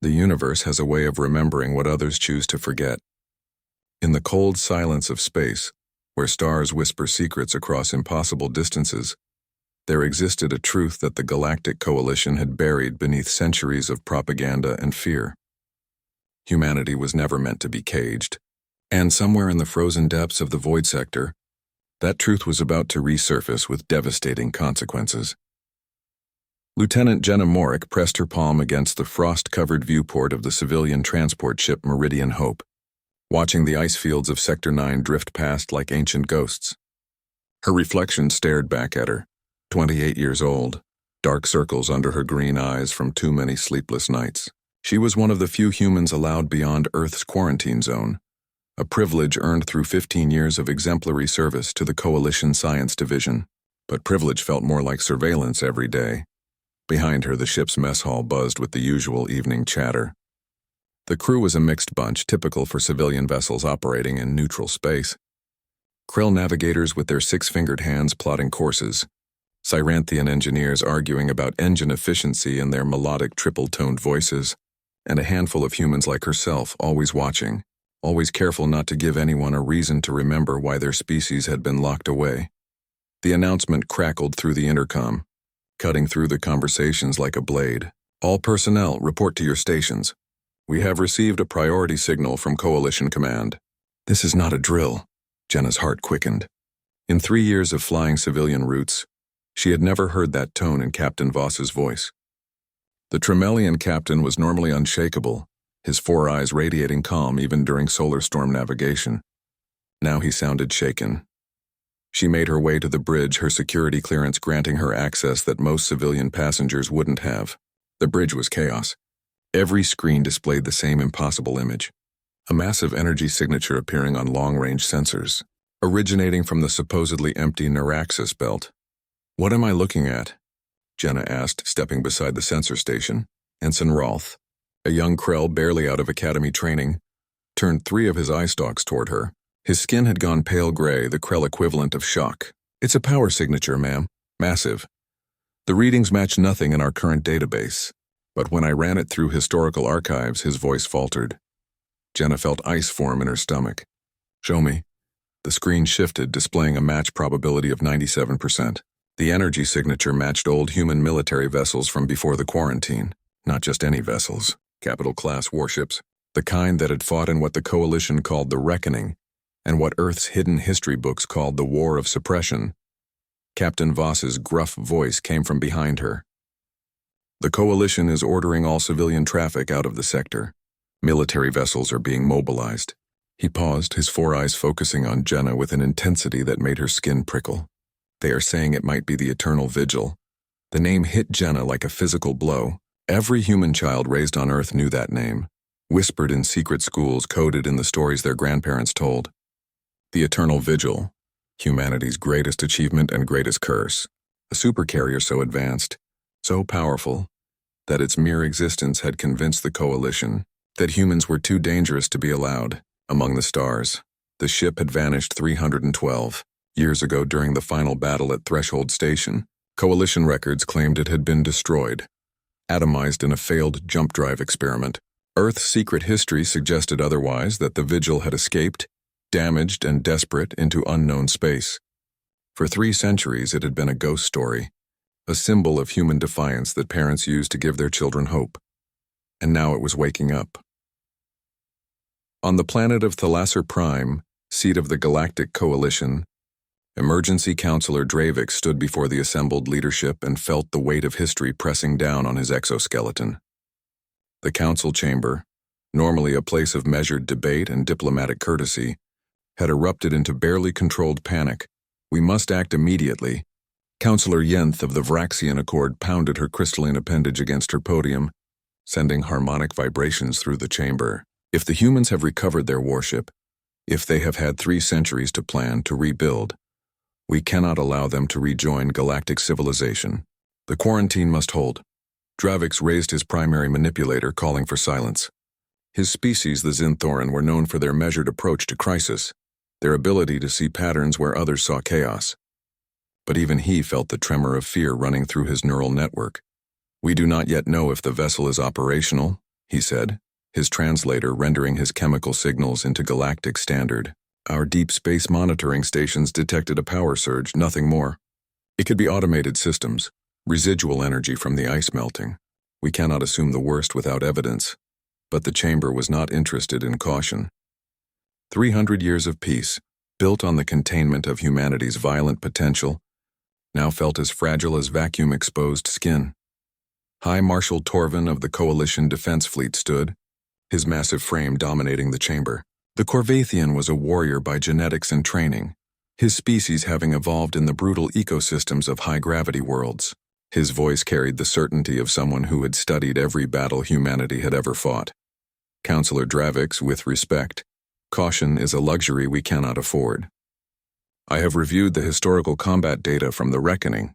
The universe has a way of remembering what others choose to forget. In the cold silence of space, where stars whisper secrets across impossible distances, there existed a truth that the Galactic Coalition had buried beneath centuries of propaganda and fear. Humanity was never meant to be caged, and somewhere in the frozen depths of the void sector, that truth was about to resurface with devastating consequences. Lieutenant Jenna Morrick pressed her palm against the frost-covered viewport of the civilian transport ship Meridian Hope, watching the ice fields of Sector 9 drift past like ancient ghosts. Her reflection stared back at her, 28 years old, dark circles under her green eyes from too many sleepless nights. She was one of the few humans allowed beyond Earth's quarantine zone, a privilege earned through 15 years of exemplary service to the Coalition Science Division. But privilege felt more like surveillance every day. Behind her, the ship's mess hall buzzed with the usual evening chatter. The crew was a mixed bunch, typical for civilian vessels operating in neutral space. Krill navigators with their six-fingered hands plotting courses, Cyranthian engineers arguing about engine efficiency in their melodic triple-toned voices, and a handful of humans like herself, always watching, always careful not to give anyone a reason to remember why their species had been locked away. The announcement crackled through the intercom, cutting through the conversations like a blade. All personnel, report to your stations. We have received a priority signal from Coalition Command. This is not a drill. Jenna's heart quickened. In 3 years of flying civilian routes, she had never heard that tone in Captain Voss's voice. The Tremelian captain was normally unshakable, his four eyes radiating calm even during solar storm navigation. Now he sounded shaken. She made her way to the bridge, her security clearance granting her access that most civilian passengers wouldn't have. The bridge was chaos. Every screen displayed the same impossible image. A massive energy signature appearing on long-range sensors, originating from the supposedly empty Neuraxis belt. "What am I looking at?" Jenna asked, stepping beside the sensor station. Ensign Rolth, a young Krell barely out of academy training, turned 3 of his eye stalks toward her. His skin had gone pale gray, the Krell equivalent of shock. "It's a power signature, ma'am. Massive. The readings match nothing in our current database. But when I ran it through historical archives," his voice faltered. Jenna felt ice form in her stomach. "Show me." The screen shifted, displaying a match probability of 97%. The energy signature matched old human military vessels from before the quarantine. Not just any vessels, capital-class warships, the kind that had fought in what the Coalition called the Reckoning, and what Earth's hidden history books called the War of Suppression. Captain Voss's gruff voice came from behind her. "The Coalition is ordering all civilian traffic out of the sector. Military vessels are being mobilized." He paused, his four eyes focusing on Jenna with an intensity that made her skin prickle. "They are saying it might be the Eternal Vigil." The name hit Jenna like a physical blow. Every human child raised on Earth knew that name, whispered in secret schools, coded in the stories their grandparents told. The Eternal Vigil, humanity's greatest achievement and greatest curse. A supercarrier so advanced, so powerful, that its mere existence had convinced the Coalition that humans were too dangerous to be allowed. Among the stars, the ship had vanished 312 years ago during the final battle at Threshold Station. Coalition records claimed it had been destroyed, atomized in a failed jump drive experiment. Earth's secret history suggested otherwise, that the Vigil had escaped, damaged and desperate, into unknown space. For 3 centuries it had been a ghost story, a symbol of human defiance that parents used to give their children hope. And now it was waking up. On the planet of Thalasser Prime, seat of the Galactic Coalition, Emergency Counselor Dravik stood before the assembled leadership and felt the weight of history pressing down on his exoskeleton. The council chamber, normally a place of measured debate and diplomatic courtesy, had erupted into barely controlled panic. "We must act immediately." Counselor Yenth of the Vraxian Accord pounded her crystalline appendage against her podium, sending harmonic vibrations through the chamber. "If the humans have recovered their warship, if they have had 3 centuries to plan, to rebuild, we cannot allow them to rejoin galactic civilization. The quarantine must hold." Dravix raised his primary manipulator, calling for silence. His species, the Xinthoran, were known for their measured approach to crisis, their ability to see patterns where others saw chaos. But even he felt the tremor of fear running through his neural network. "We do not yet know if the vessel is operational," he said, his translator rendering his chemical signals into galactic standard. Our deep space monitoring stations detected a power surge, nothing more. It could be automated systems, residual energy from the ice melting. We cannot assume the worst without evidence. But the chamber was not interested in caution. 300 years of peace, built on the containment of humanity's violent potential, now felt as fragile as vacuum-exposed skin. High Marshal Torvin of the Coalition Defense Fleet stood, his massive frame dominating the chamber. The Corvathian was a warrior by genetics and training, his species having evolved in the brutal ecosystems of high-gravity worlds. His voice carried the certainty of someone who had studied every battle humanity had ever fought. Counselor Dravix, with respect, caution is a luxury we cannot afford. I have reviewed the historical combat data from the Reckoning.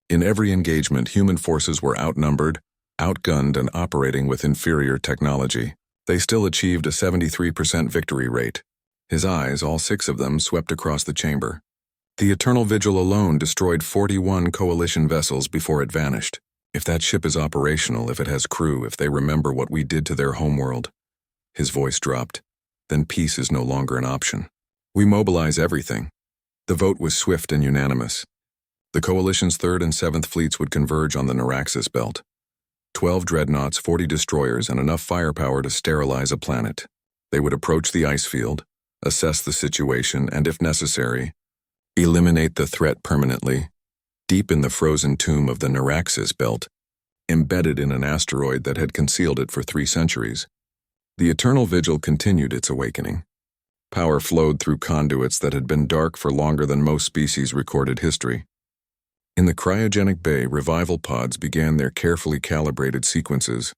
In every engagement, human forces were outnumbered, outgunned, and operating with inferior technology. They still achieved a 73% victory rate. His eyes, all 6 of them, swept across the chamber. The Eternal Vigil alone destroyed 41 Coalition vessels before it vanished. If that ship is operational, if it has crew, if they remember what we did to their homeworld. His voice dropped. Then peace is no longer an option. We mobilize everything. The vote was swift and unanimous. The Coalition's 3rd and 7th fleets would converge on the Neuraxis belt. 12 dreadnoughts, 40 destroyers, and enough firepower to sterilize a planet. They would approach the ice field, assess the situation, and if necessary, eliminate the threat permanently. Deep in the frozen tomb of the Neuraxis belt, embedded in an asteroid that had concealed it for 3 centuries, the Eternal Vigil continued its awakening. Power flowed through conduits that had been dark for longer than most species' recorded history. In the cryogenic bay, revival pods began their carefully calibrated sequences,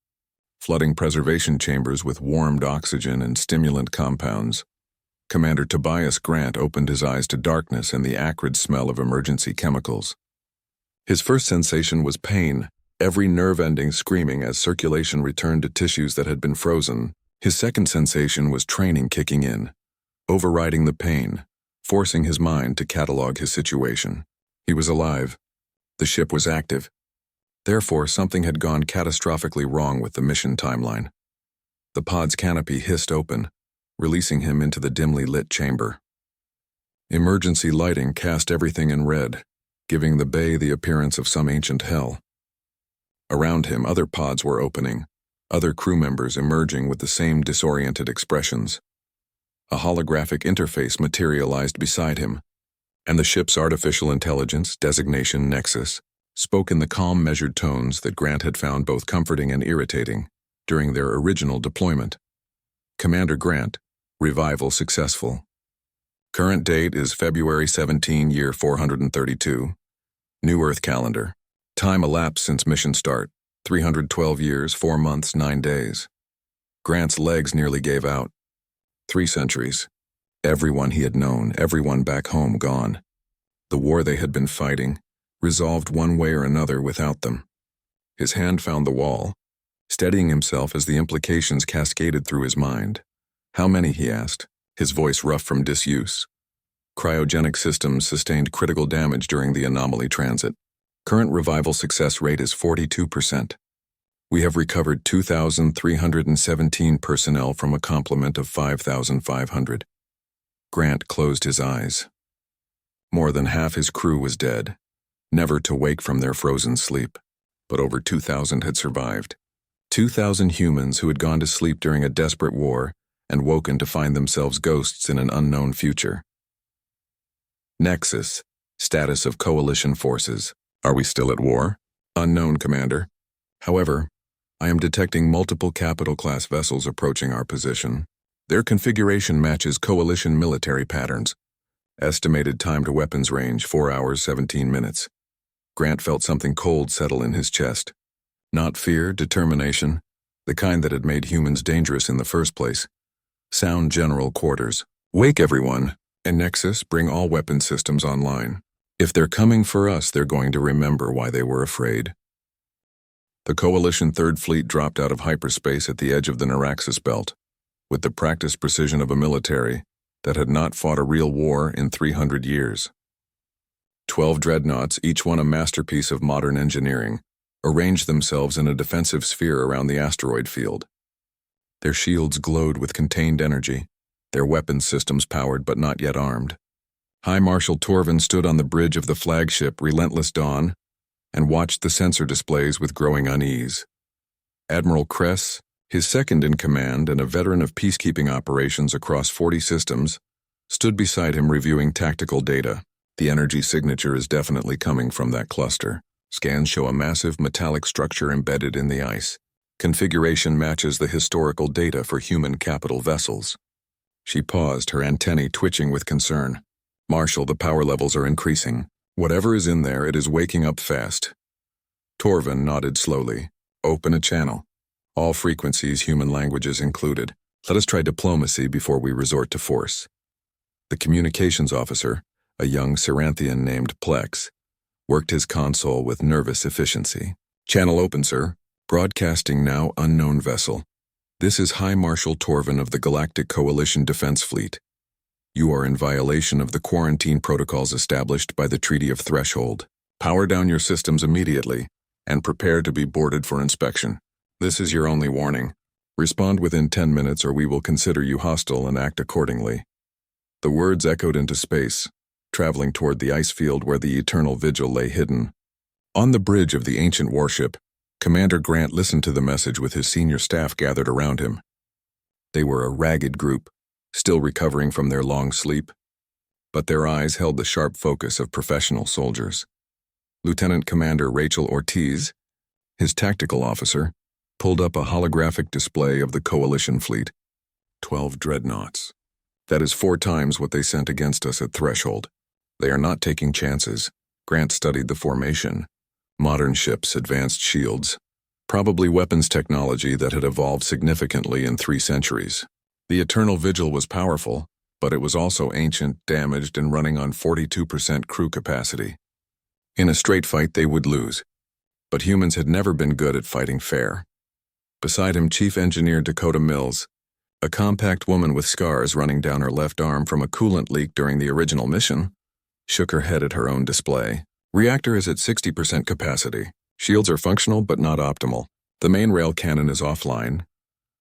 flooding preservation chambers with warmed oxygen and stimulant compounds. Commander Tobias Grant opened his eyes to darkness and the acrid smell of emergency chemicals. His first sensation was pain, every nerve ending screaming as circulation returned to tissues that had been frozen. His second sensation was training kicking in, overriding the pain, forcing his mind to catalog his situation. He was alive. The ship was active. Therefore, something had gone catastrophically wrong with the mission timeline. The pod's canopy hissed open, releasing him into the dimly lit chamber. Emergency lighting cast everything in red, giving the bay the appearance of some ancient hell. Around him, other pods were opening, other crew members emerging with the same disoriented expressions. A holographic interface materialized beside him, and the ship's artificial intelligence, designation Nexus, spoke in the calm, measured tones that Grant had found both comforting and irritating during their original deployment. Commander Grant, revival successful. Current date is February 17, year 432. New Earth calendar. Time elapsed since mission start, 312 years, 4 months, 9 days. Grant's legs nearly gave out. 3 centuries. Everyone he had known, everyone back home gone. The war they had been fighting, resolved one way or another without them. His hand found the wall, steadying himself as the implications cascaded through his mind. How many, he asked, his voice rough from disuse. Cryogenic systems sustained critical damage during the anomaly transit. Current revival success rate is 42%. We have recovered 2,317 personnel from a complement of 5,500. Grant closed his eyes. More than half his crew was dead, never to wake from their frozen sleep, but over 2,000 had survived. 2,000 humans who had gone to sleep during a desperate war and woken to find themselves ghosts in an unknown future. Nexus, status of coalition forces. Are we still at war? Unknown, Commander. However, I am detecting multiple capital-class vessels approaching our position. Their configuration matches coalition military patterns. Estimated time to weapons range, 4 hours, 17 minutes. Grant felt something cold settle in his chest. Not fear, determination, the kind that had made humans dangerous in the first place. Sound general quarters. Wake everyone, and Nexus, bring all weapon systems online. If they're coming for us, they're going to remember why they were afraid. The Coalition Third Fleet dropped out of hyperspace at the edge of the Neuraxis belt, with the practiced precision of a military that had not fought a real war in 300 years. 12 dreadnoughts, each one a masterpiece of modern engineering, arranged themselves in a defensive sphere around the asteroid field. Their shields glowed with contained energy, their weapons systems powered but not yet armed. High Marshal Torvin stood on the bridge of the flagship Relentless Dawn and watched the sensor displays with growing unease. Admiral Kress, his second in command and a veteran of peacekeeping operations across 40 systems, stood beside him reviewing tactical data. The energy signature is definitely coming from that cluster. Scans show a massive metallic structure embedded in the ice. Configuration matches the historical data for human capital vessels. She paused, her antennae twitching with concern. Marshal, the power levels are increasing. Whatever is in there, it is waking up fast. Torvin nodded slowly. Open a channel. All frequencies, human languages included. Let us try diplomacy before we resort to force. The communications officer, a young Ceranthian named Plex, worked his console with nervous efficiency. Channel open, sir. Broadcasting now, unknown vessel. This is High Marshal Torvin of the Galactic Coalition Defense Fleet. You are in violation of the quarantine protocols established by the Treaty of Threshold. Power down your systems immediately and prepare to be boarded for inspection. This is your only warning. Respond within 10 minutes or we will consider you hostile and act accordingly. The words echoed into space, traveling toward the ice field where the Eternal Vigil lay hidden. On the bridge of the ancient warship, Commander Grant listened to the message with his senior staff gathered around him. They were a ragged group, still recovering from their long sleep, but their eyes held the sharp focus of professional soldiers. Lieutenant Commander Rachel Ortiz, his tactical officer, pulled up a holographic display of the Coalition fleet. 12 dreadnoughts. That is 4 times what they sent against us at Threshold. They are not taking chances. Grant studied the formation. Modern ships, advanced shields, probably weapons technology that had evolved significantly in 3 centuries. The Eternal Vigil was powerful, but it was also ancient, damaged, and running on 42% crew capacity. In a straight fight, they would lose. But humans had never been good at fighting fair. Beside him, Chief Engineer Dakota Mills, a compact woman with scars running down her left arm from a coolant leak during the original mission, shook her head at her own display. Reactor is at 60% capacity. Shields are functional but not optimal. The main rail cannon is offline.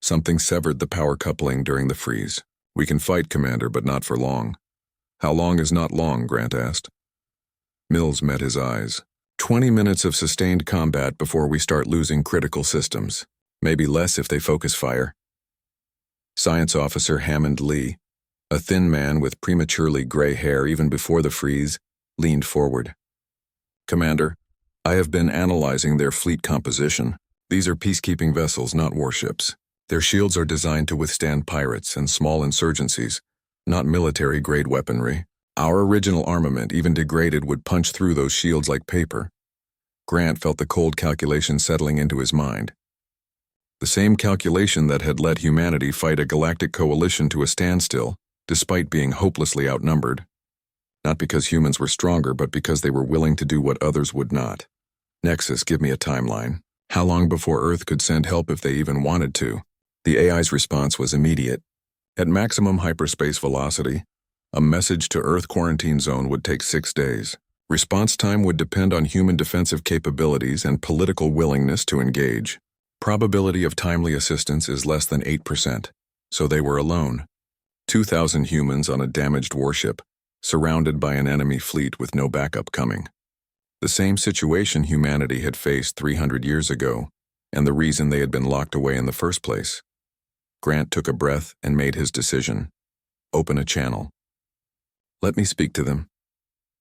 Something severed the power coupling during the freeze. We can fight, Commander, but not for long. How long is not long, Grant asked. Mills met his eyes. 20 minutes of sustained combat before we start losing critical systems. Maybe less if they focus fire. Science Officer Hammond Lee, a thin man with prematurely gray hair even before the freeze, leaned forward. Commander, I have been analyzing their fleet composition. These are peacekeeping vessels, not warships. Their shields are designed to withstand pirates and small insurgencies, not military-grade weaponry. Our original armament, even degraded, would punch through those shields like paper. Grant felt the cold calculation settling into his mind. The same calculation that had led humanity fight a galactic coalition to a standstill, despite being hopelessly outnumbered. Not because humans were stronger, but because they were willing to do what others would not. Nexus, give me a timeline. How long before Earth could send help if they even wanted to? The AI's response was immediate. At maximum hyperspace velocity, a message to Earth quarantine zone would take 6 days. Response time would depend on human defensive capabilities and political willingness to engage. Probability of timely assistance is less than 8%, so they were alone. 2,000 humans on a damaged warship, surrounded by an enemy fleet with no backup coming. The same situation humanity had faced 300 years ago, and the reason they had been locked away in the first place. Grant took a breath and made his decision. Open a channel. Let me speak to them.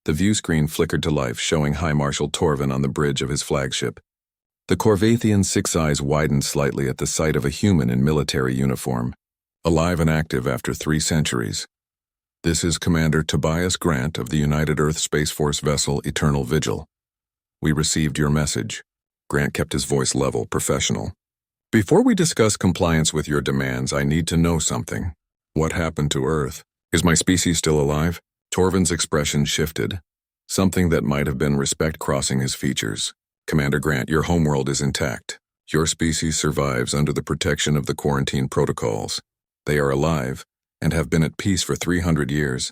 The view screen flickered to life, showing High Marshal Torvin on the bridge of his flagship. The Corvathian's 6 eyes widened slightly at the sight of a human in military uniform, alive and active after 3 centuries. This is Commander Tobias Grant of the United Earth Space Force vessel Eternal Vigil. We received your message. Grant kept his voice level, professional. Before we discuss compliance with your demands, I need to know something. What happened to Earth? Is my species still alive? Torvin's expression shifted, something that might have been respect crossing his features. Commander Grant, your homeworld is intact. Your species survives under the protection of the quarantine protocols. They are alive and have been at peace for 300 years.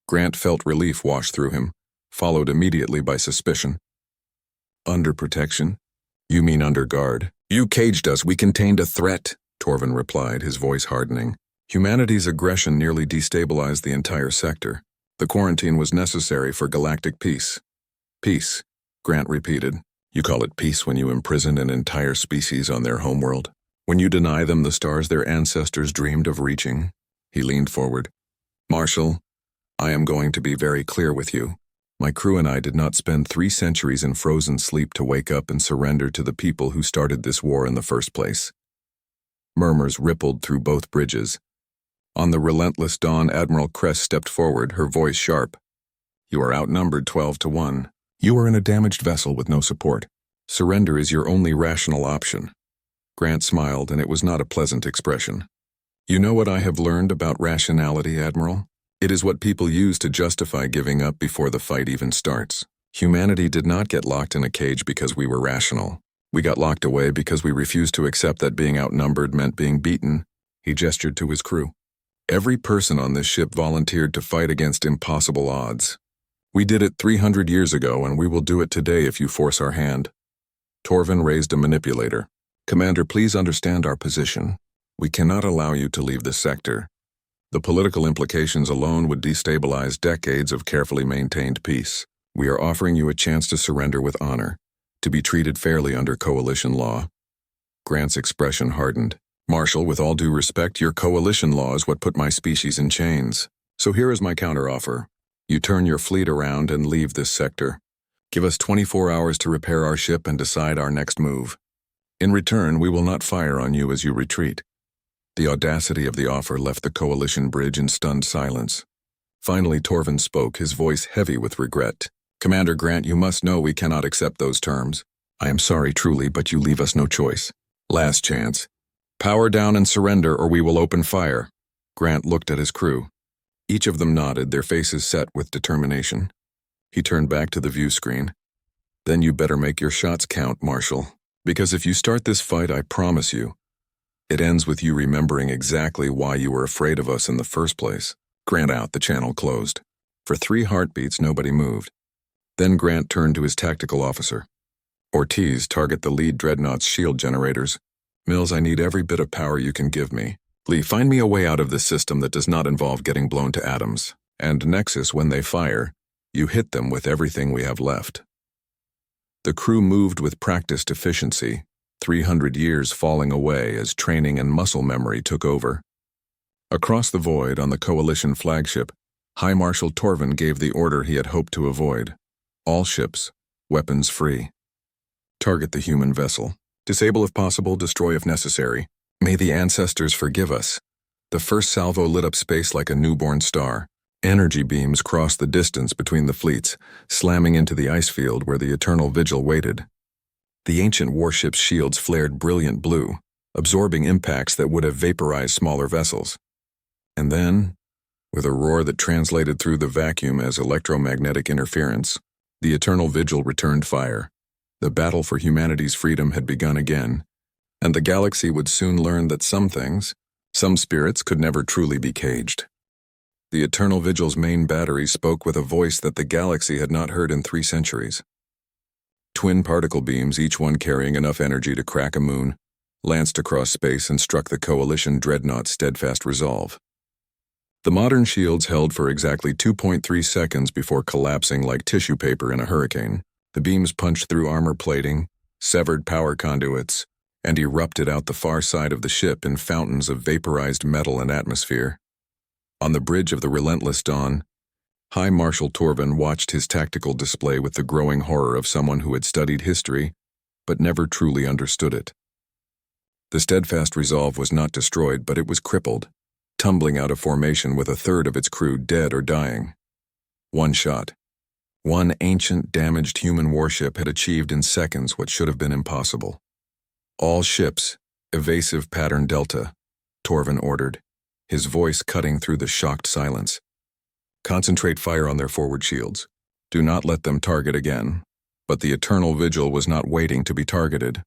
Grant felt relief wash through him, followed immediately by suspicion. Under protection? You mean under guard? You caged us. We contained a threat. Torvin replied, his voice hardening. Humanity's aggression nearly destabilized the entire sector. The quarantine was necessary for galactic peace. Peace, Grant repeated. You call it peace when you imprison an entire species on their homeworld? When you deny them the stars their ancestors dreamed of reaching? He leaned forward. Marshal, I am going to be very clear with you. My crew and I did not spend 3 centuries in frozen sleep to wake up and surrender to the people who started this war in the first place. Murmurs rippled through both bridges. On the relentless dawn, Admiral Kress stepped forward, her voice sharp. You are outnumbered 12-1. You are in a damaged vessel with no support. Surrender is your only rational option. Grant smiled, and it was not a pleasant expression. You know what I have learned about rationality, Admiral? It is what people use to justify giving up before the fight even starts. Humanity did not get locked in a cage because we were rational. We got locked away because we refused to accept that being outnumbered meant being beaten. He gestured to his crew. Every person on this ship volunteered to fight against impossible odds. We did it 300 years ago, and we will do it today if you force our hand. Torvin raised a manipulator. Commander, please understand our position. We cannot allow you to leave this sector. The political implications alone would destabilize decades of carefully maintained peace. We are offering you a chance to surrender with honor, to be treated fairly under coalition law. Grant's expression hardened. Marshal, with all due respect, your coalition law is what put my species in chains. So here is my counteroffer. You turn your fleet around and leave this sector. Give us 24 hours to repair our ship and decide our next move. In return, we will not fire on you as you retreat. The audacity of the offer left the coalition bridge in stunned silence. Finally, Torvin spoke, his voice heavy with regret. Commander Grant, you must know we cannot accept those terms. I am sorry truly, but you leave us no choice. Last chance. Power down and surrender, or we will open fire. Grant looked at his crew. Each of them nodded, their faces set with determination. He turned back to the view screen. Then you better make your shots count, Marshal. Because if you start this fight, I promise you, it ends with you remembering exactly why you were afraid of us in the first place. Grant out, the channel closed. For 3 heartbeats, nobody moved. Then Grant turned to his tactical officer. Ortiz, target the lead dreadnought's shield generators. Mills, I need every bit of power you can give me. Lee, find me a way out of this system that does not involve getting blown to atoms. And Nexus, when they fire, you hit them with everything we have left. The crew moved with practiced efficiency, 300 years falling away as training and muscle memory took over. Across the void on the Coalition flagship, High Marshal Torvin gave the order he had hoped to avoid. All ships, weapons free. Target the human vessel. Disable if possible, destroy if necessary. May the ancestors forgive us. The first salvo lit up space like a newborn star. Energy beams crossed the distance between the fleets, slamming into the ice field where the eternal vigil waited. The ancient warship's shields flared brilliant blue, absorbing impacts that would have vaporized smaller vessels. And then, with a roar that translated through the vacuum as electromagnetic interference, the eternal vigil returned fire. The battle for humanity's freedom had begun again, and the galaxy would soon learn that some things, some spirits, could never truly be caged. The eternal vigil's main battery spoke with a voice that the galaxy had not heard in 3 centuries. Twin particle beams, each one carrying enough energy to crack a moon, lanced across space and struck the Coalition dreadnought's steadfast resolve. The modern shields held for exactly 2.3 seconds before collapsing like tissue paper in a hurricane. The beams punched through armor plating, severed power conduits, and erupted out the far side of the ship in fountains of vaporized metal and atmosphere. On the bridge of the relentless dawn, High Marshal Torvin watched his tactical display with the growing horror of someone who had studied history, but never truly understood it. The steadfast resolve was not destroyed, but it was crippled, tumbling out of formation with 1/3 of its crew dead or dying. One shot. One ancient, damaged human warship had achieved in seconds what should have been impossible. All ships, evasive pattern Delta, Torvin ordered, his voice cutting through the shocked silence. Concentrate fire on their forward shields. Do not let them target again. But the eternal vigil was not waiting to be targeted.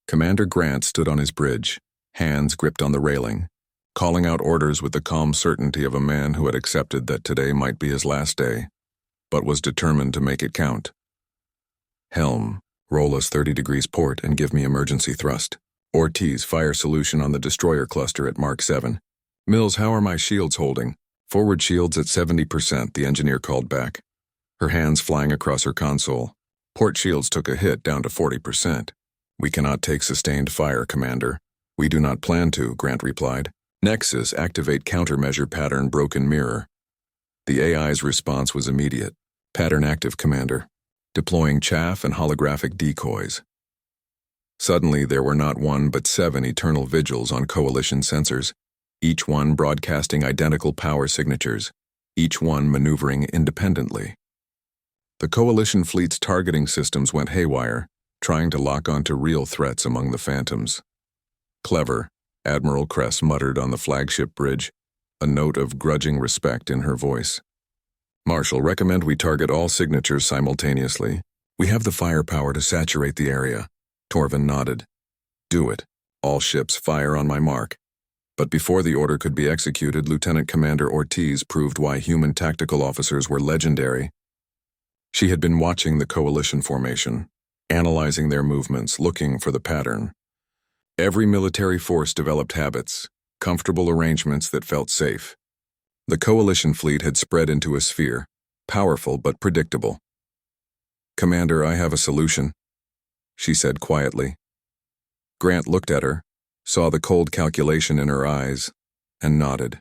Commander Grant stood on his bridge, hands gripped on the railing, calling out orders with the calm certainty of a man who had accepted that today might be his last day, but was determined to make it count. Helm, roll us 30 degrees port and give me emergency thrust. Ortiz, fire solution on the destroyer cluster at Mark 7. Mills, how are my shields holding? Forward shields at 70%, the engineer called back, her hands flying across her console. Port shields took a hit, down to 40%. We cannot take sustained fire, Commander. We do not plan to, Grant replied. Nexus, activate countermeasure pattern broken mirror. The AI's response was immediate. Pattern active, Commander. Deploying chaff and holographic decoys. Suddenly, there were not one but 7 eternal vigils on Coalition sensors, each one broadcasting identical power signatures, each one maneuvering independently. The Coalition fleet's targeting systems went haywire, trying to lock onto real threats among the phantoms. Clever, Admiral Kress muttered on the flagship bridge, a note of grudging respect in her voice. Marshal, recommend we target all signatures simultaneously. We have the firepower to saturate the area. Torvin nodded. Do it. All ships fire on my mark. But before the order could be executed, Lieutenant Commander Ortiz proved why human tactical officers were legendary. She had been watching the Coalition formation, analyzing their movements, looking for the pattern. Every military force developed habits, comfortable arrangements that felt safe. The Coalition fleet had spread into a sphere, powerful but predictable. Commander, I have a solution, she said quietly. Grant looked at her, saw the cold calculation in her eyes, and nodded.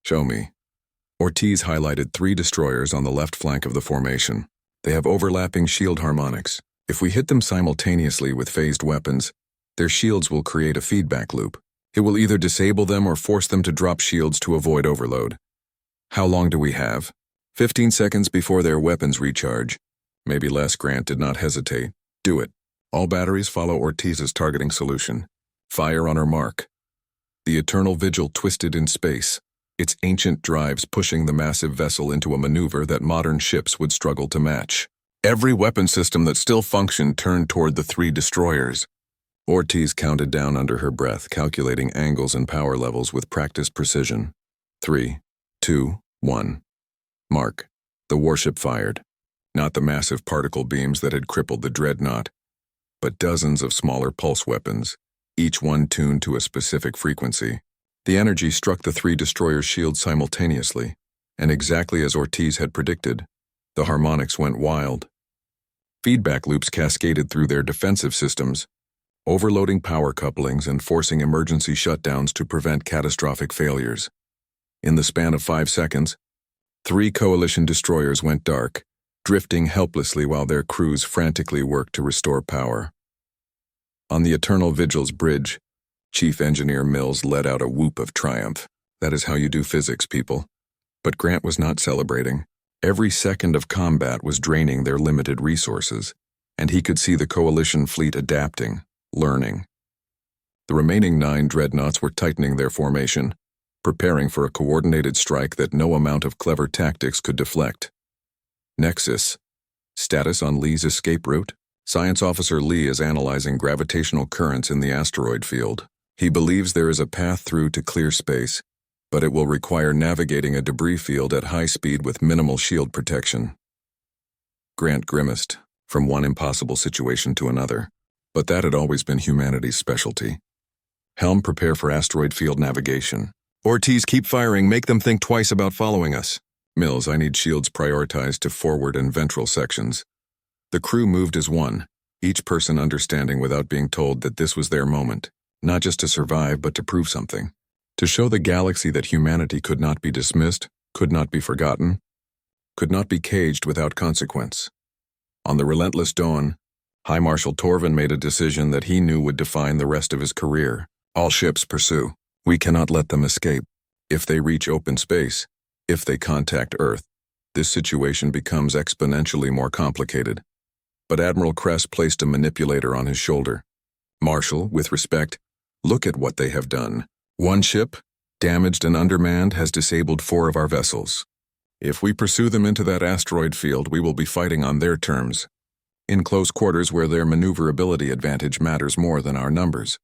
Show me. Ortiz highlighted 3 destroyers on the left flank of the formation. They have overlapping shield harmonics. If we hit them simultaneously with phased weapons, their shields will create a feedback loop. It will either disable them or force them to drop shields to avoid overload. How long do we have? 15 seconds before their weapons recharge. Maybe less. Grant did not hesitate. Do it. All batteries follow Ortiz's targeting solution. Fire on her mark. The Eternal Vigil twisted in space, its ancient drives pushing the massive vessel into a maneuver that modern ships would struggle to match. Every weapon system that still functioned turned toward the 3 destroyers. Ortiz counted down under her breath, calculating angles and power levels with practiced precision. 3, 2, 1. Mark. The warship fired. Not the massive particle beams that had crippled the dreadnought, but dozens of smaller pulse weapons, each one tuned to a specific frequency. The energy struck the 3 destroyers' shields simultaneously, and exactly as Ortiz had predicted, the harmonics went wild. Feedback loops cascaded through their defensive systems, overloading power couplings and forcing emergency shutdowns to prevent catastrophic failures. In the span of 5 seconds, 3 Coalition destroyers went dark, drifting helplessly while their crews frantically worked to restore power. On the Eternal Vigil's bridge, Chief Engineer Mills let out a whoop of triumph. That is how you do physics, people. But Grant was not celebrating. Every second of combat was draining their limited resources, and he could see the Coalition fleet adapting, learning. The remaining 9 dreadnoughts were tightening their formation, preparing for a coordinated strike that no amount of clever tactics could deflect. Nexus. Status on Lee's escape route? Science Officer Lee is analyzing gravitational currents in the asteroid field. He believes there is a path through to clear space, but it will require navigating a debris field at high speed with minimal shield protection. Grant grimaced, from one impossible situation to another, but that had always been humanity's specialty. Helm, prepare for asteroid field navigation. Ortiz, keep firing, make them think twice about following us. Mills, I need shields prioritized to forward and ventral sections. The crew moved as one, each person understanding without being told that this was their moment, not just to survive but to prove something. To show the galaxy that humanity could not be dismissed, could not be forgotten, could not be caged without consequence. On the relentless dawn, High Marshal Torvin made a decision that he knew would define the rest of his career. All ships pursue. We cannot let them escape. If they reach open space, if they contact Earth, this situation becomes exponentially more complicated. But Admiral Kress placed a manipulator on his shoulder. Marshal, with respect, look at what they have done. One ship, damaged and undermanned, has disabled 4 of our vessels. If we pursue them into that asteroid field, we will be fighting on their terms, in close quarters where their maneuverability advantage matters more than our numbers.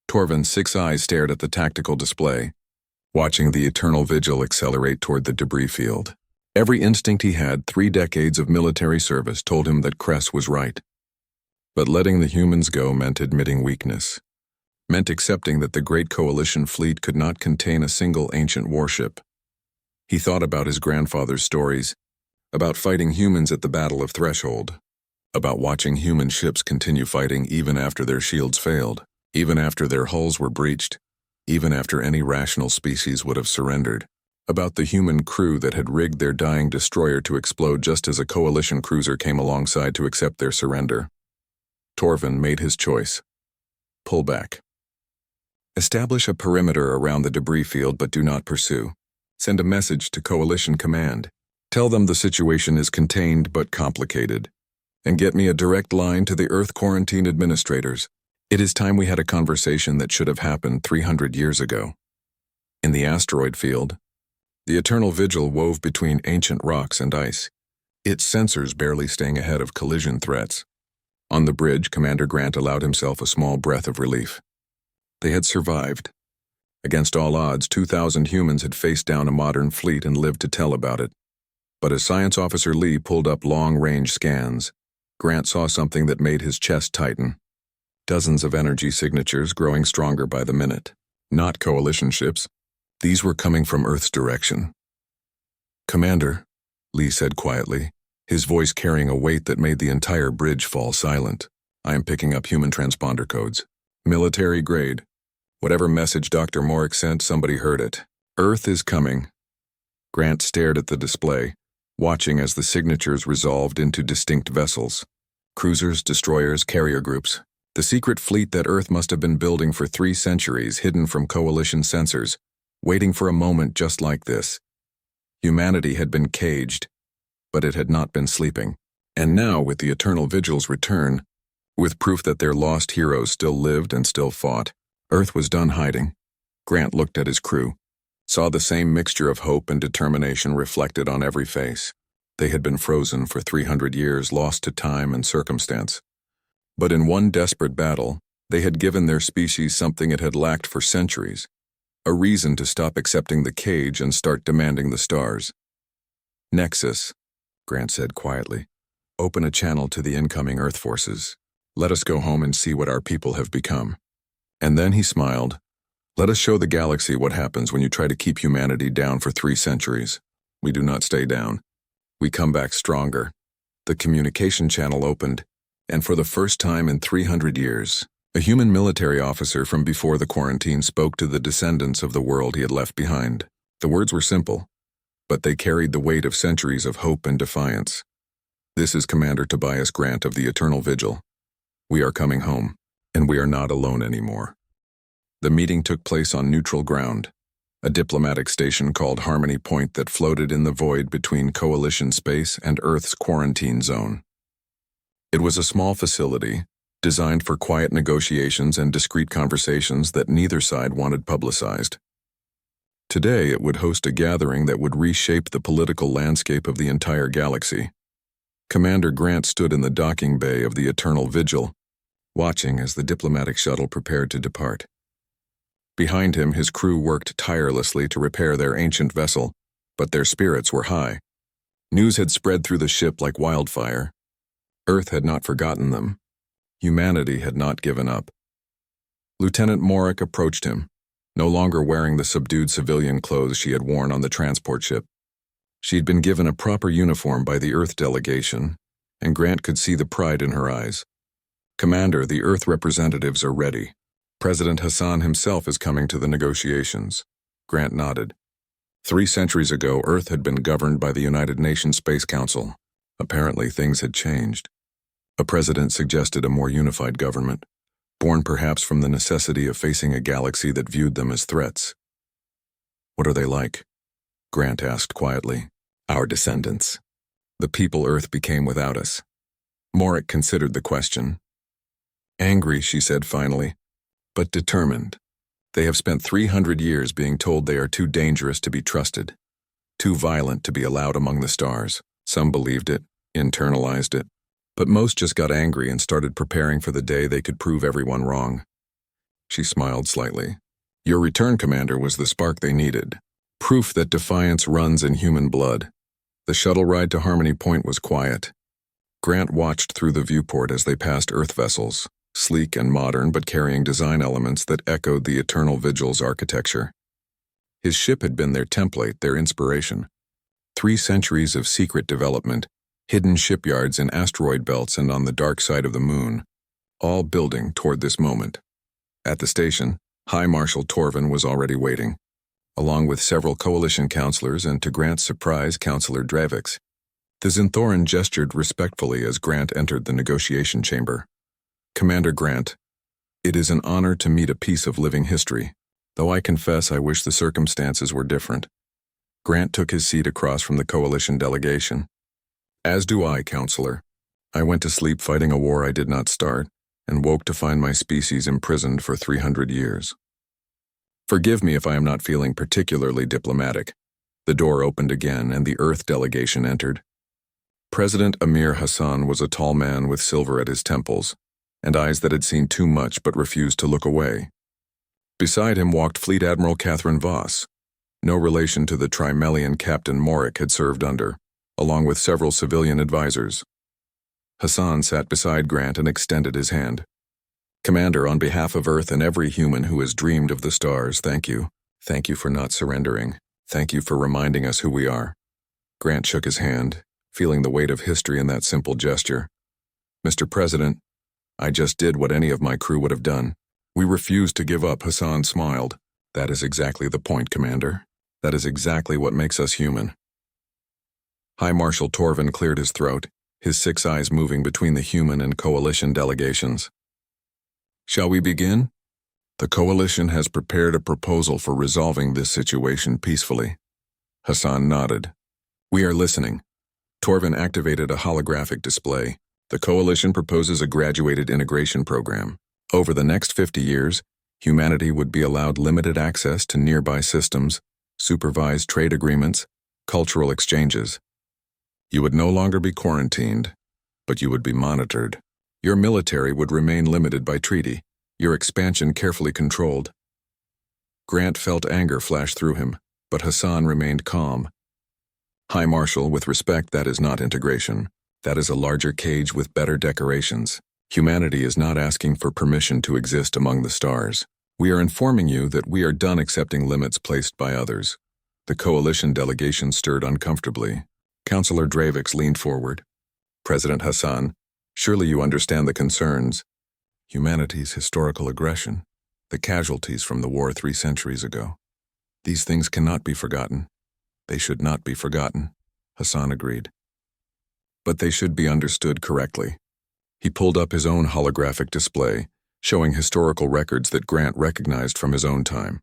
Torvin's 6 eyes stared at the tactical display, watching the Eternal Vigil accelerate toward the debris field. Every instinct he had, 3 decades of military service, told him that Kress was right. But letting the humans go meant admitting weakness. meant accepting that the Great Coalition fleet could not contain a single ancient warship. He thought about his grandfather's stories, about fighting humans at the Battle of Threshold, about watching human ships continue fighting even after their shields failed, even after their hulls were breached, even after any rational species would have surrendered, about the human crew that had rigged their dying destroyer to explode just as a coalition cruiser came alongside to accept their surrender. Torvin made his choice. Pull back. Establish a perimeter around the debris field, but do not pursue. Send a message to Coalition Command. Tell them the situation is contained but complicated. And get me a direct line to the Earth Quarantine administrators. It is time we had a conversation that should have happened 300 years ago. In the asteroid field, the Eternal Vigil wove between ancient rocks and ice, its sensors barely staying ahead of collision threats. On the bridge, Commander Grant allowed himself a small breath of relief. They had survived. Against all odds, 2,000 humans had faced down a modern fleet and lived to tell about it. But as Science Officer Lee pulled up long-range scans, Grant saw something that made his chest tighten. Dozens of energy signatures growing stronger by the minute. Not coalition ships. These were coming from Earth's direction. "Commander," Lee said quietly, his voice carrying a weight that made the entire bridge fall silent. "I am picking up human transponder codes. Military grade. Whatever message Dr. Morick sent, somebody heard it. Earth is coming." Grant stared at the display, watching as the signatures resolved into distinct vessels. Cruisers, destroyers, carrier groups. The secret fleet that Earth must have been building for 3 centuries, hidden from coalition sensors, waiting for a moment just like this. Humanity had been caged, but it had not been sleeping. And now, with the Eternal Vigil's return, with proof that their lost heroes still lived and still fought, Earth was done hiding. Grant looked at his crew, saw the same mixture of hope and determination reflected on every face. They had been frozen for 300 years, lost to time and circumstance. But in one desperate battle, they had given their species something it had lacked for centuries, a reason to stop accepting the cage and start demanding the stars. "Nexus," Grant said quietly. "Open a channel to the incoming Earth forces. Let us go home and see what our people have become." And then he smiled. "Let us show the galaxy what happens when you try to keep humanity down for 3 centuries. We do not stay down. We come back stronger." The communication channel opened, and for the first time in 300 years, a human military officer from before the quarantine spoke to the descendants of the world he had left behind. The words were simple, but they carried the weight of centuries of hope and defiance. "This is Commander Tobias Grant of the Eternal Vigil. We are coming home, and we are not alone anymore." The meeting took place on neutral ground, a diplomatic station called Harmony Point that floated in the void between Coalition space and Earth's quarantine zone. It was a small facility, designed for quiet negotiations and discreet conversations that neither side wanted publicized. Today, it would host a gathering that would reshape the political landscape of the entire galaxy. Commander Grant stood in the docking bay of the Eternal Vigil, watching as the diplomatic shuttle prepared to depart. Behind him, his crew worked tirelessly to repair their ancient vessel, but their spirits were high. News had spread through the ship like wildfire. Earth had not forgotten them. Humanity had not given up. Lieutenant Morick approached him, no longer wearing the subdued civilian clothes she had worn on the transport ship. She'd been given a proper uniform by the Earth delegation, and Grant could see the pride in her eyes. "Commander, the Earth representatives are ready. President Hassan himself is coming to the negotiations." Grant nodded. 3 centuries ago, Earth had been governed by the United Nations Space Council. Apparently, things had changed. A president suggested a more unified government, born perhaps from the necessity of facing a galaxy that viewed them as threats. "What are they like?" Grant asked quietly. "Our descendants. The people Earth became without us." Morick considered the question. "Angry," she said finally, "but determined. They have spent 300 years being told they are too dangerous to be trusted, too violent to be allowed among the stars. Some believed it, internalized it, but most just got angry and started preparing for the day they could prove everyone wrong." She smiled slightly. "Your return, Commander, was the spark they needed. Proof that defiance runs in human blood." The shuttle ride to Harmony Point was quiet. Grant watched through the viewport as they passed Earth vessels, sleek and modern but carrying design elements that echoed the Eternal Vigil's architecture. His ship had been their template, their inspiration. 3 centuries of secret development, hidden shipyards in asteroid belts and on the dark side of the moon, all building toward this moment. At the station, High Marshal Torvin was already waiting, along with several coalition counselors and, to Grant's surprise, Counselor Dravix. The Xanthoran gestured respectfully as Grant entered the negotiation chamber. "Commander Grant, it is an honor to meet a piece of living history, though I confess I wish the circumstances were different." Grant took his seat across from the coalition delegation. "As do I, Counselor. I went to sleep fighting a war I did not start, and woke to find my species imprisoned for 300 years. Forgive me if I am not feeling particularly diplomatic." The door opened again, and the Earth delegation entered. President Amir Hassan was a tall man with silver at his temples, and eyes that had seen too much but refused to look away. Beside him walked Fleet Admiral Catherine Voss. No relation to the Trimelian Captain Morik had served under, along with several civilian advisors. Hassan sat beside Grant and extended his hand. "Commander, on behalf of Earth and every human who has dreamed of the stars, thank you. Thank you for not surrendering. Thank you for reminding us who we are." Grant shook his hand, feeling the weight of history in that simple gesture. "Mr. President, I just did what any of my crew would have done. We refused to give up." Hassan smiled. "That is exactly the point, Commander. That is exactly what makes us human." High Marshal Torvin cleared his throat, his 6 eyes moving between the human and coalition delegations. "Shall we begin? The coalition has prepared a proposal for resolving this situation peacefully." Hassan nodded. "We are listening." Torvin activated a holographic display. "The coalition proposes a graduated integration program. Over the next 50 years, humanity would be allowed limited access to nearby systems, supervised trade agreements, cultural exchanges. You would no longer be quarantined, but you would be monitored. Your military would remain limited by treaty, your expansion carefully controlled." Grant felt anger flash through him, but Hassan remained calm. "High Marshal, with respect, that is not integration. That is a larger cage with better decorations. Humanity is not asking for permission to exist among the stars. We are informing you that we are done accepting limits placed by others." The coalition delegation stirred uncomfortably. Counselor Dravix leaned forward. "President Hassan, surely you understand the concerns. Humanity's historical aggression, the casualties from the war 3 centuries ago. These things cannot be forgotten." "They should not be forgotten," Hassan agreed. "But they should be understood correctly." He pulled up his own holographic display, showing historical records that Grant recognized from his own time.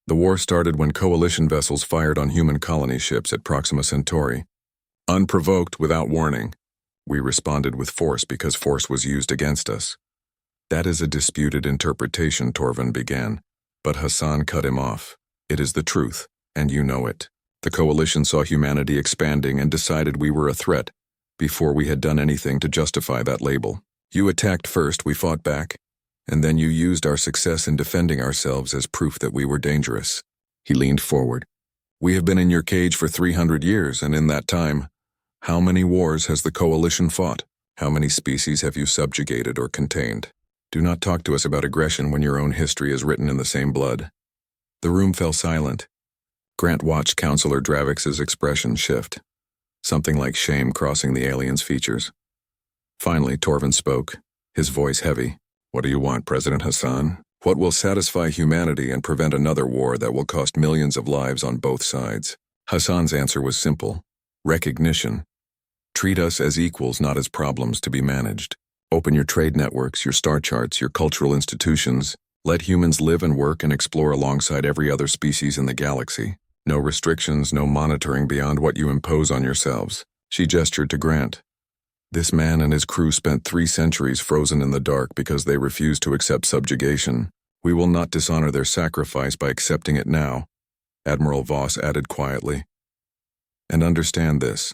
The war started when coalition vessels fired on human colony ships at Proxima Centauri. Unprovoked, without warning, we responded with force because force was used against us. "That is a disputed interpretation," Torvin began, but Hassan cut him off. "It is the truth, and you know it. The coalition saw humanity expanding and decided we were a threat before we had done anything to justify that label. You attacked first, we fought back, and then you used our success in defending ourselves as proof that we were dangerous." He leaned forward. "We have been in your cage for 300 years, and in that time, how many wars has the coalition fought? How many species have you subjugated or contained? Do not talk to us about aggression when your own history is written in the same blood." The room fell silent. Grant watched Counselor Dravix's expression shift, something like shame crossing the alien's features. Finally, Torvin spoke, his voice heavy. "What do you want, President Hassan? What will satisfy humanity and prevent another war that will cost millions of lives on both sides?" Hassan's answer was simple. Recognition. Treat us as equals, not as problems to be managed. Open your trade networks, your star charts, your cultural institutions. Let humans live and work and explore alongside every other species in the galaxy. No restrictions, no monitoring beyond what you impose on yourselves. She gestured to Grant. This man and his crew spent 3 centuries frozen in the dark because they refused to accept subjugation. We will not dishonor their sacrifice by accepting it now, Admiral Voss added quietly. And understand this.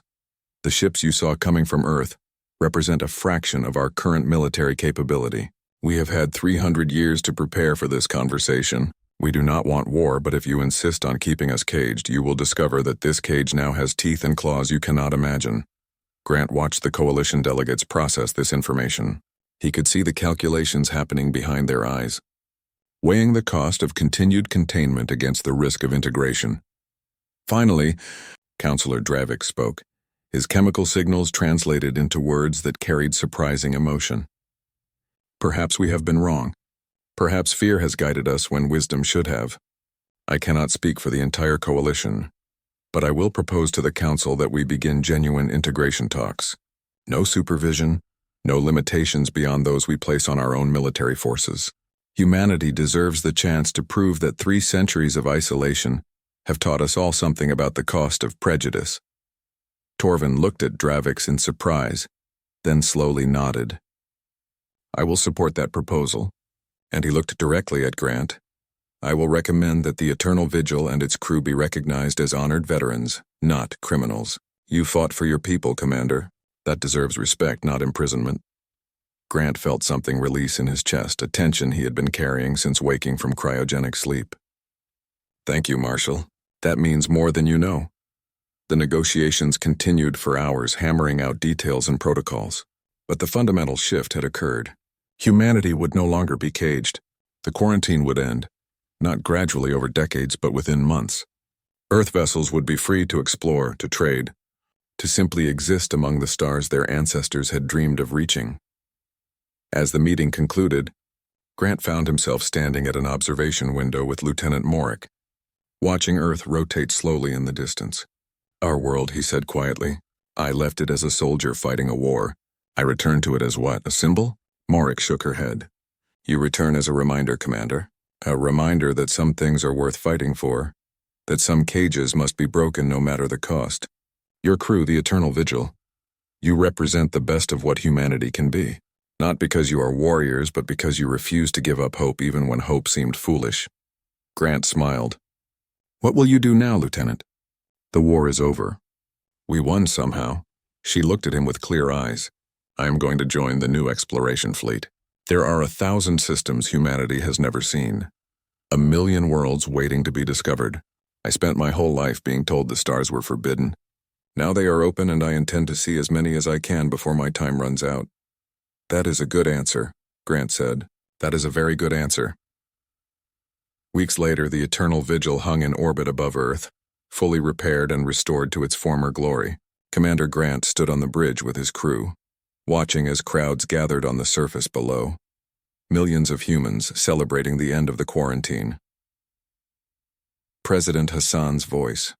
The ships you saw coming from Earth represent a fraction of our current military capability. We have had 300 years to prepare for this conversation. We do not want war, but if you insist on keeping us caged, you will discover that this cage now has teeth and claws you cannot imagine. Grant watched the coalition delegates process this information. He could see the calculations happening behind their eyes, weighing the cost of continued containment against the risk of integration. Finally, Counselor Dravik spoke, his chemical signals translated into words that carried surprising emotion. Perhaps we have been wrong. Perhaps fear has guided us when wisdom should have. I cannot speak for the entire coalition, but I will propose to the Council that we begin genuine integration talks. No supervision, no limitations beyond those we place on our own military forces. Humanity deserves the chance to prove that 3 centuries of isolation have taught us all something about the cost of prejudice. Torvin looked at Dravix in surprise, then slowly nodded. I will support that proposal, and he looked directly at Grant. I will recommend that the Eternal Vigil and its crew be recognized as honored veterans, not criminals. You fought for your people, Commander. That deserves respect, not imprisonment. Grant felt something release in his chest, a tension he had been carrying since waking from cryogenic sleep. Thank you, Marshal. That means more than you know. The negotiations continued for hours, hammering out details and protocols. But the fundamental shift had occurred. Humanity would no longer be caged. The quarantine would end, not gradually over decades, but within months. Earth vessels would be free to explore, to trade, to simply exist among the stars their ancestors had dreamed of reaching. As the meeting concluded, Grant found himself standing at an observation window with Lieutenant Morick, watching Earth rotate slowly in the distance. Our world, he said quietly. I left it as a soldier fighting a war. I returned to it as what, a symbol? Morick shook her head. You return as a reminder, Commander. A reminder that some things are worth fighting for, that some cages must be broken no matter the cost. Your crew, the Eternal Vigil, you represent the best of what humanity can be. Not because you are warriors, but because you refuse to give up hope even when hope seemed foolish. Grant smiled. What will you do now, Lieutenant? The war is over. We won somehow. She looked at him with clear eyes. I am going to join the new exploration fleet. There are 1,000 systems humanity has never seen. 1,000,000 worlds waiting to be discovered. I spent my whole life being told the stars were forbidden. Now they are open, and I intend to see as many as I can before my time runs out. That is a good answer, Grant said. That is a very good answer. Weeks later, the Eternal Vigil hung in orbit above Earth, fully repaired and restored to its former glory. Commander Grant stood on the bridge with his crew, watching as crowds gathered on the surface below. Millions of humans celebrating the end of the quarantine. President Hassan's voice,